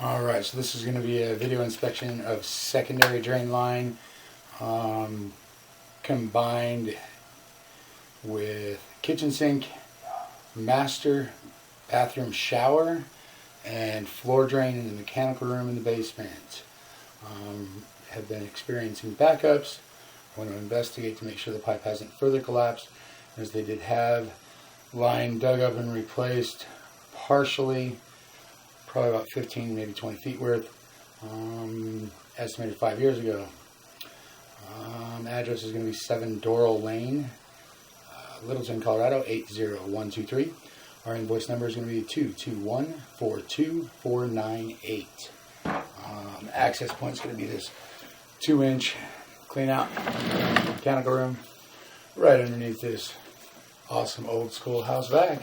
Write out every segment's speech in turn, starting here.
Alright, so this is going to be a video inspection of secondary drain line combined with kitchen sink, master bathroom shower, and floor drain in the mechanical room in the basement. Have been experiencing backups. I want to investigate to make sure the pipe hasn't further collapsed, as they did have line dug up and replaced partially, probably about 15, maybe 20 feet worth, estimated 5 years ago. Address is going to be 7 Doral Lane, Littleton, Colorado, 80123. Our invoice number is going to be 221-42498. Access point is going to be this 2-inch clean out mechanical room right underneath this awesome old school house vac.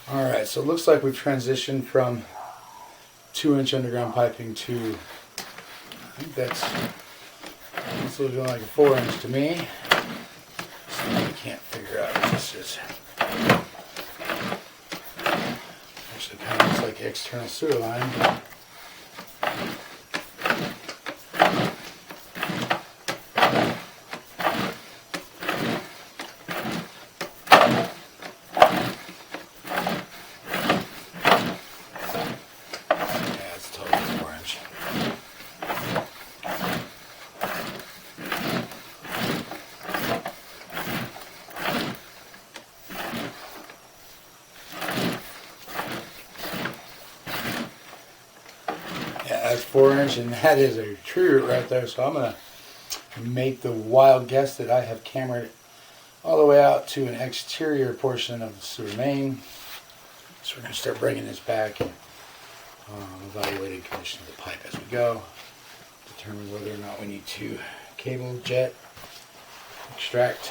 Alright, so it looks like we've transitioned from 2-inch underground piping to, I think that's looking like a 4-inch to me. So I can't figure out what this is. Actually kind of looks like external sewer line. That's 4-inch, and that is a tree root right there. So I'm going to make the wild guess that I have cambered all the way out to an exterior portion of the sewer main. So we're going to start bringing this back, evaluating condition of the pipe as we go, determine whether or not we need to cable, jet, extract.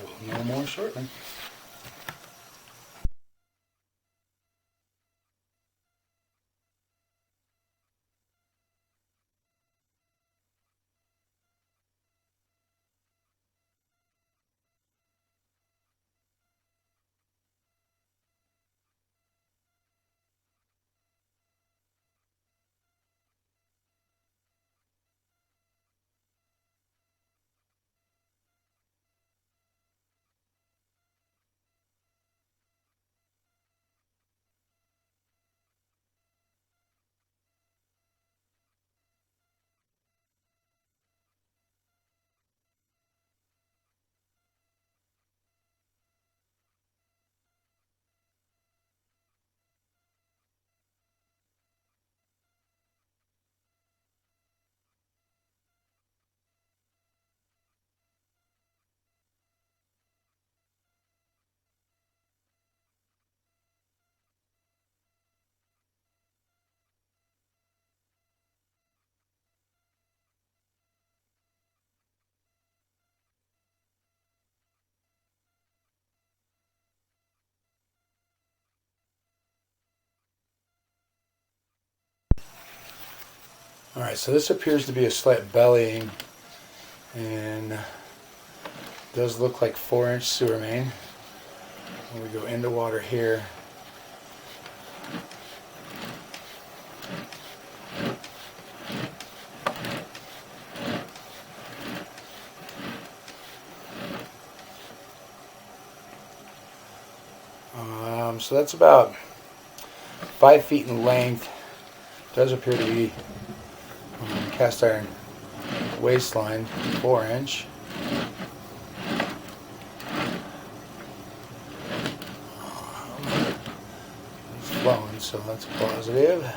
We'll know more shortly. Alright, so this appears to be a slight bellying, and does look like 4-inch sewer main. When we go into water here, so that's about 5 feet in length. Does appear to be cast iron waistline, 4-inch. It's flowing, so that's positive.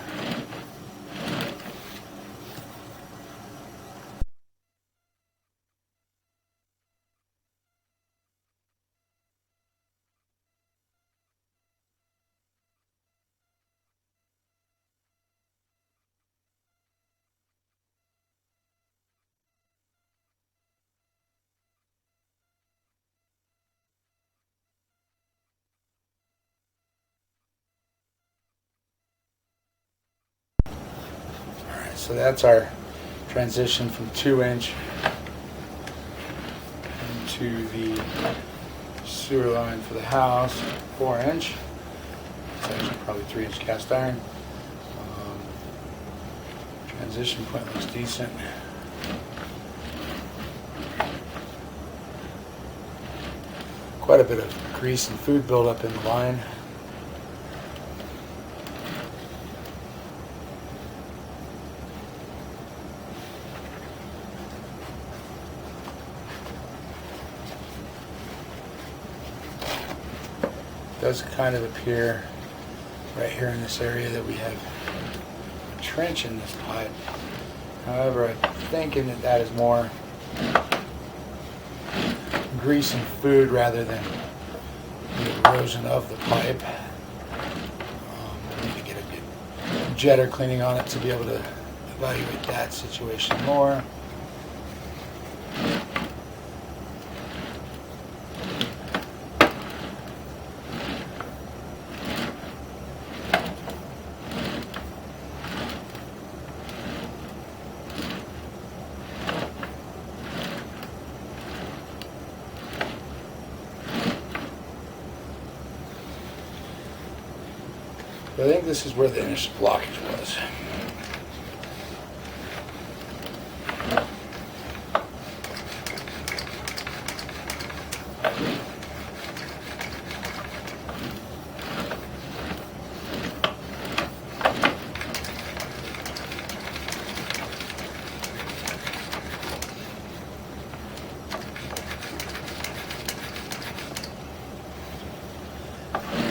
So that's our transition from 2-inch into the sewer line for the house, 4-inch. It's actually probably 3-inch cast iron. Transition point looks decent. Quite a bit of grease and food buildup in the line. Does kind of appear right here in this area that we have a trench in this pipe. However, I'm thinking that that is more grease and food rather than the erosion of the pipe. We need to get a good jetter cleaning on it to be able to evaluate that situation more. I think this is where the initial blockage was.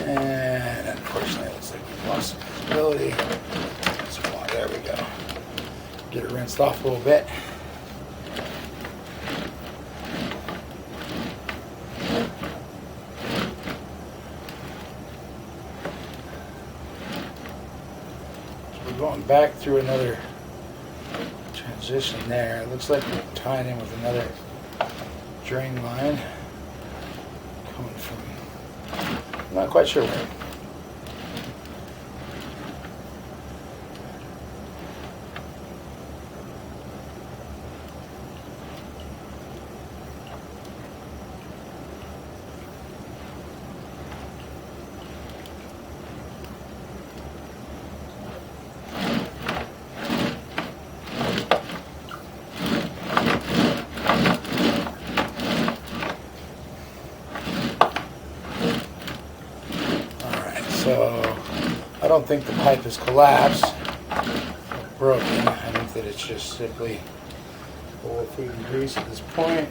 And unfortunately, it looks like we've lost some visibility. There we go. Get it rinsed off a little bit. So we're going back through another transition there. It looks like we're tying in with another drain line coming from, I'm not quite sure where. So I don't think the pipe has collapsed or broken. I think that it's just simply full of food and grease at this point.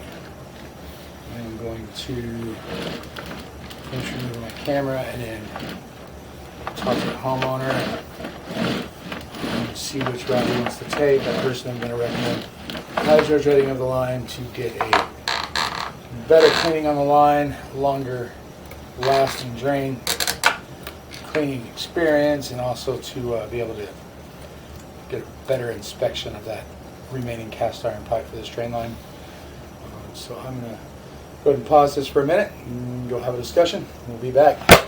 I'm going to finish removing my camera and then talk to the homeowner and see which route he wants to take. I personally am going to recommend hydro-dredging of the line to get a better cleaning on the line, longer lasting drain cleaning experience, and also to be able to get a better inspection of that remaining cast iron pipe for this drain line. So I'm going to go ahead and pause this for a minute and go have a discussion. We'll be back.